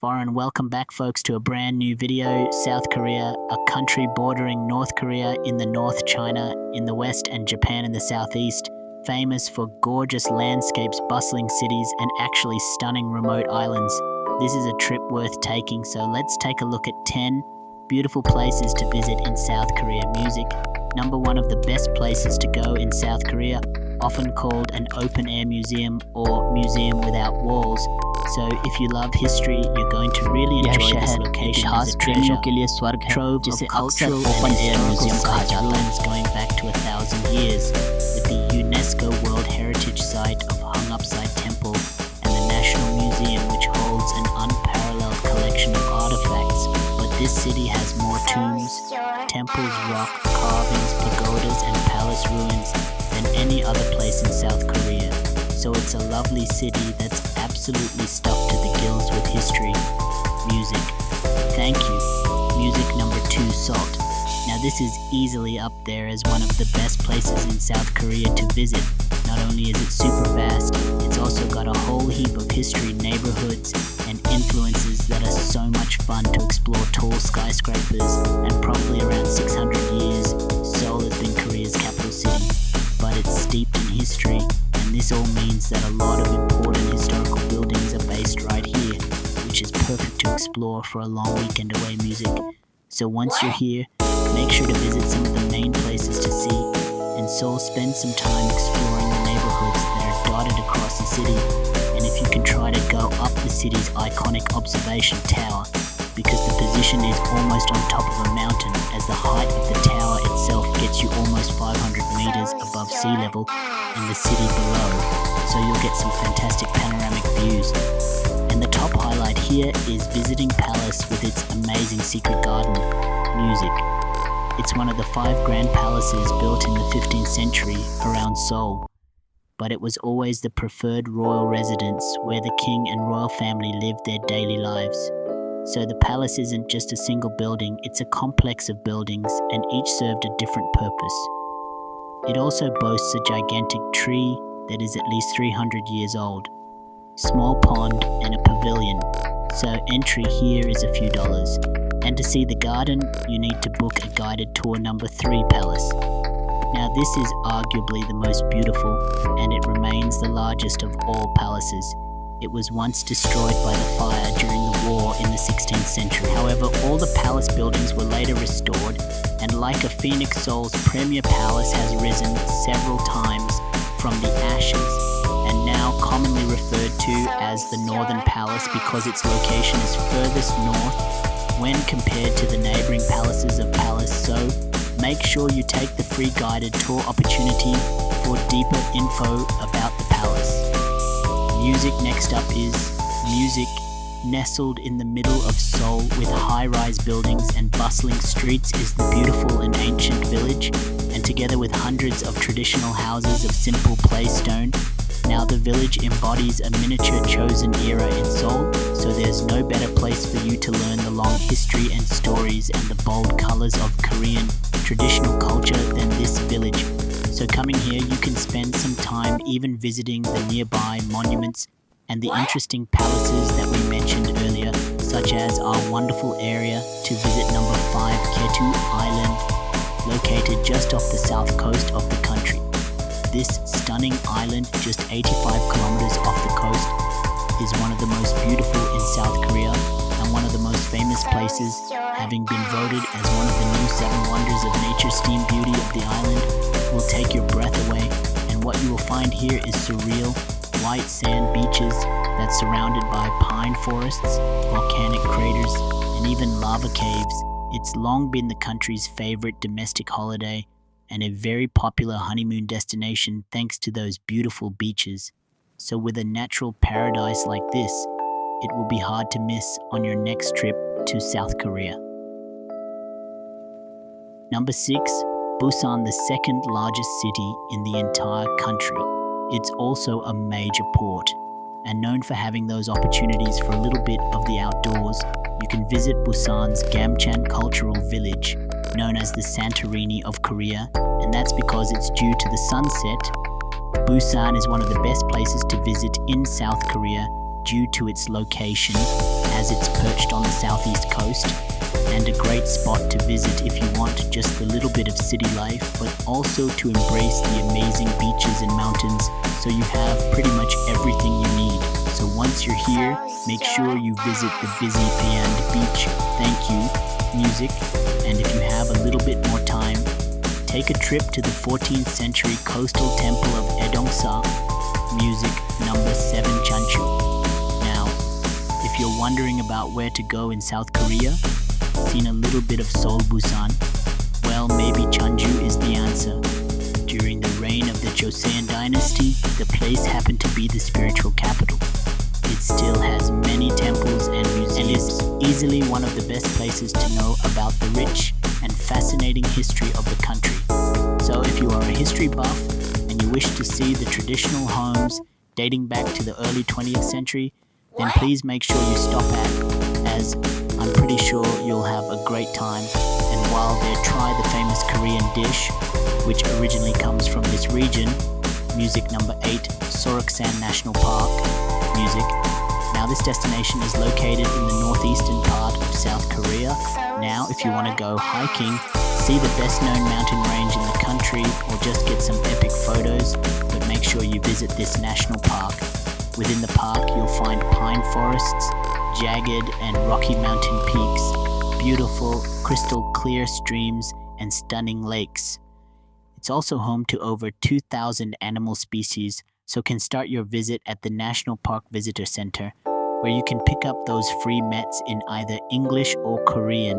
Foreign, welcome back folks to a brand new video. South Korea, a country bordering North Korea in the north, China in the west, and Japan in the southeast. Famous for gorgeous landscapes, bustling cities, and actually stunning remote islands. This is a trip worth taking, so let's take a look at 10 beautiful places to visit in South Korea. Music. Number 1 of the best places to go in South Korea, often called an open-air museum or museum without walls. So if you love history, you're going to really enjoy this location as a treasure. Trove of cultural and historical ruins going back to 1,000 years, with the UNESCO World Heritage Site of Hung Upside Temple and the National Museum, which holds an unparalleled collection of artifacts. But this city has more tombs, temples, rock carvings, pagodas, and palace ruins than any other place in South Korea. So it's a lovely city that's absolutely stuffed to the gills with history. Music. Thank you. Music number 2, Seoul. Now this is easily up there as one of the best places in South Korea to visit. Not only is it super vast, it's also got a whole heap of history, neighborhoods, and influences that are so much fun to explore. Tall skyscrapers, and probably around 600 years, Seoul has been Korea's capital city. But it's steeped in history, and this all means that a lot of important historical buildings are based right here, which is perfect to explore for a long weekend away. Music. So once you're here, make sure to visit some of the main places to see. In Seoul, spend some time exploring the neighborhoods that are dotted across the city, and if you can try to go up the city's iconic observation tower, because the position is almost on top of a mountain, as the height of the tower itself gets you almost 500 meters above sea level and the city below, so you'll get some fantastic panoramic views. And the top highlight here is visiting Palace with its amazing secret garden. Music. It's one of the 5 grand palaces built in the 15th century around Seoul, but it was always the preferred royal residence where the king and royal family lived their daily lives. So the palace isn't just a single building, it's a complex of buildings, and each served a different purpose. It also boasts a gigantic tree that is at least 300 years old, small pond, and a pavilion, so entry here is a few dollars. And to see the garden, you need to book a guided tour. Number 3, Palace. Now this is arguably the most beautiful, and it remains the largest of all palaces. It was once destroyed by the fire during the war in the 16th century. However, all the palace buildings were later restored, and like a phoenix, Seoul's premier palace has risen several times from the ashes, and now commonly referred to as the Northern Palace because its location is furthest north when compared to the neighboring palaces of Palace. So make sure you take the free guided tour opportunity for deeper info about the palace. Music. Next up is music. Nestled in the middle of Seoul with high-rise buildings and bustling streets is the beautiful and ancient village, and together with hundreds of traditional houses of simple clay stone, now the village embodies a miniature Chosen era in Seoul, so there's no better place for you to learn the long history and stories and the bold colors of Korean traditional culture than this village. So coming here, you can spend some time even visiting the nearby monuments and the interesting palaces that we mentioned earlier, such as our wonderful area to visit. Number 5, Ketu Island, located just off the south coast of the country. This stunning island, just 85 kilometers off the coast, is one of the most beautiful in South Korea and one of the most famous places, having been voted as one of the new 7 wonders of nature. Steam beauty of the island will take your breath away, and what you will find here is surreal white sand beaches that's surrounded by pine forests, volcanic craters, and even lava caves. It's long been the country's favorite domestic holiday and a very popular honeymoon destination thanks to those beautiful beaches. So with a natural paradise like this, it will be hard to miss on your next trip to South Korea. Number 6, Busan, the second largest city in the entire country. It's also a major port, and known for having those opportunities for a little bit of the outdoors. You can visit Busan's Gamcheon Cultural Village, known as the Santorini of Korea, and that's because it's due to the sunset. Busan is one of the best places to visit in South Korea due to its location, as it's on the southeast coast, and a great spot to visit if you want just a little bit of city life, but also to embrace the amazing beaches and mountains, so you have pretty much everything you need. So once you're here, make sure you visit the busy Payand beach. Thank you, music. And if you have a little bit more time, take a trip to the 14th century coastal temple of Edongsa, music number 7 Chanchu. Now, if you're wondering about where to go in South Korea, seen a little bit of Seoul, Busan, well, maybe Cheonju is the answer. During the reign of the Joseon dynasty, the place happened to be the spiritual capital. It still has many temples and museums, and is easily one of the best places to know about the rich and fascinating history of the country. So if you are a history buff and you wish to see the traditional homes dating back to the early 20th century, then please make sure you stop at, as I'm pretty sure you'll have a great time. And while there, try the famous Korean dish, which originally comes from this region, music number 8, Soroksan National Park, music. Now this destination is located in the northeastern part of South Korea. Now if you want to go hiking, see the best known mountain range in the country, or just get some epic photos, but make sure you visit this national park. Within the park you'll find pine forests, jagged and rocky mountain peaks, beautiful crystal clear streams, and stunning lakes. It's also home to over 2,000 animal species, so can start your visit at the National Park Visitor Center, where you can pick up those free mets in either English or Korean,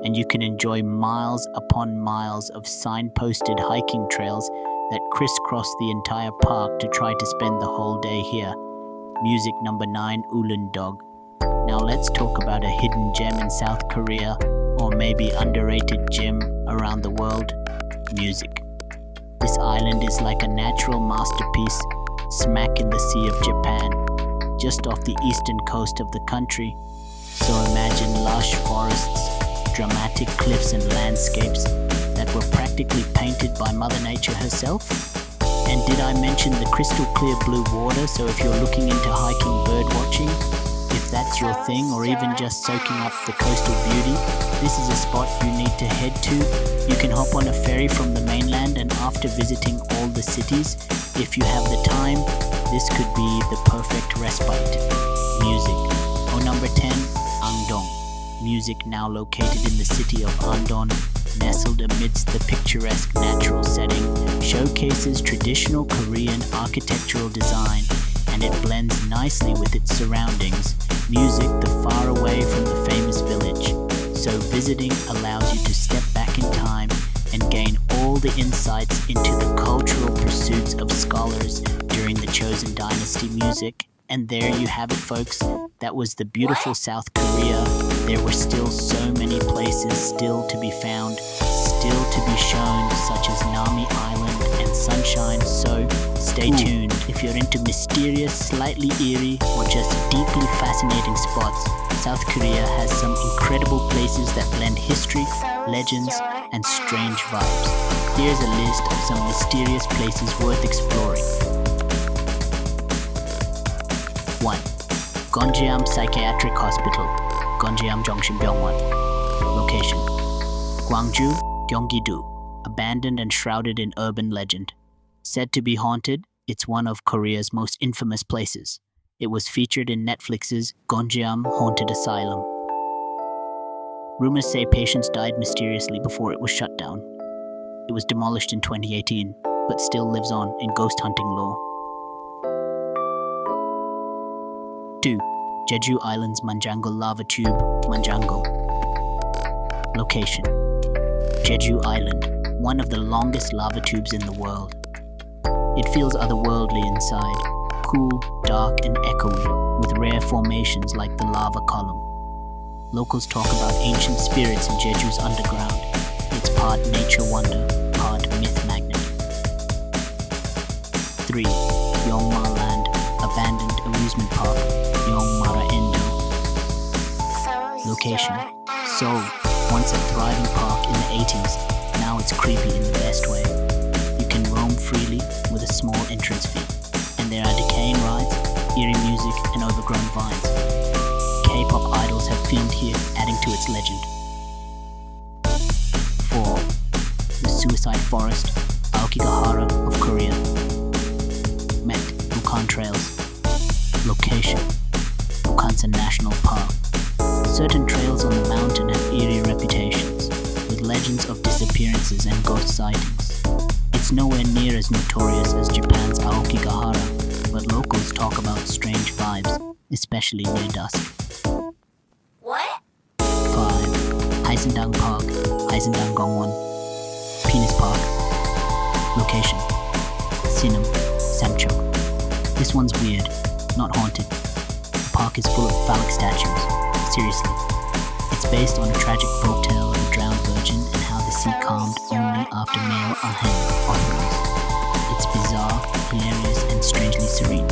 and you can enjoy miles upon miles of signposted hiking trails that crisscross the entire park to try to spend the whole day here. Music number 9, Ulundog. Now let's talk about a hidden gem in South Korea, or maybe underrated gem around the world, music. This island is like a natural masterpiece, smack in the Sea of Japan, just off the eastern coast of the country. So imagine lush forests, dramatic cliffs and landscapes that were practically painted by Mother Nature herself. And did I mention the crystal clear blue water? So if you're looking into hiking bird watching, if that's your thing, or even just soaking up the coastal beauty, this is a spot you need to head to. You can hop on a ferry from the mainland, and after visiting all the cities, if you have the time, this could be the perfect respite. Music. Oh, number 10, Andong. Music now located in the city of Andong, nestled amidst the picturesque natural setting, showcases traditional Korean architectural design, and it blends nicely with its surroundings. Music, the far away from the famous village. So visiting allows you to step back in time and gain all the insights into the cultural pursuits of scholars during the Chosen Dynasty music. And there you have it, folks. That was the beautiful South Korea. There were still so many places still to be found, still to be shown, such as Nami Island and Sunshine. So stay tuned. If you're into mysterious, slightly eerie, or just deeply fascinating spots, South Korea has some incredible places that blend history, legends, and strange vibes. Here's a list of some mysterious places worth exploring. 1. Gonjeom Psychiatric Hospital, Gonjeom Jongshinbyongwon. Location: Gwangju, Gyeonggi-do. Abandoned and shrouded in urban legend. Said to be haunted, it's one of Korea's most infamous places. It was featured in Netflix's Gonjeom Haunted Asylum. Rumors say patients died mysteriously before it was shut down. It was demolished in 2018, but still lives on in ghost hunting lore. 2. Jeju Island's Manjangal Lava Tube, Manjangal. Location: Jeju Island, one of the longest lava tubes in the world. It feels otherworldly inside, cool, dark, and echoey, with rare formations like the lava column. Locals talk about ancient spirits in Jeju's underground. It's part nature wonder, part myth magnet. 3. Yeongma Land, abandoned amusement park, Yeongmara Endo. Location: Seoul, once a thriving park in the 80s, now it's creepy in the best way. You can roam freely with a small entrance fee, and there are decaying rides, eerie music, and overgrown vines. K-pop idols have filmed here, its legend. 4. The Suicide Forest, Aokigahara of Korea. Met Bukhan Trails. Location: Bukhansan National Park. Certain trails on the mountain have eerie reputations, with legends of disappearances and ghost sightings. It's nowhere near as notorious as Japan's Aokigahara, but locals talk about strange vibes, especially near dusk. What? 5. Haisendang Park, Haisendang Gongwon. Penis Park. Location: Sinam, Samcheok. This one's weird, not haunted. The park is full of phallic statues. Seriously. It's based on a tragic folktale of a drowned virgin and how the sea calmed only after male Alhen offerings. It's bizarre, hilarious, and strangely serene.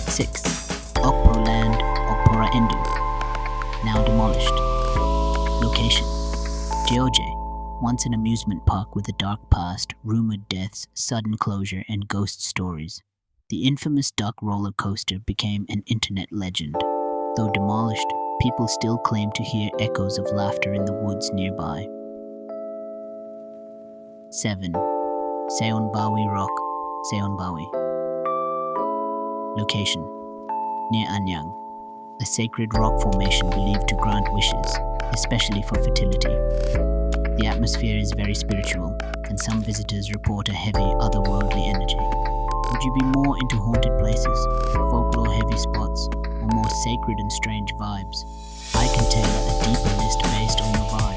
6. Okpo Land, Okpora Indu. Now demolished. Location: Jeoje, once an amusement park with a dark past, rumored deaths, sudden closure, and ghost stories. The infamous duck roller coaster became an internet legend. Though demolished, people still claim to hear echoes of laughter in the woods nearby. 7. Seonbawi Rock, Seonbawi. Location: near Anyang, a sacred rock formation believed to grant wishes, especially for fertility. The atmosphere is very spiritual, and some visitors report a heavy, otherworldly energy. Would you be more into haunted places, folklore-heavy spots, or more sacred and strange vibes? I can tailor a deeper list based on your vibe.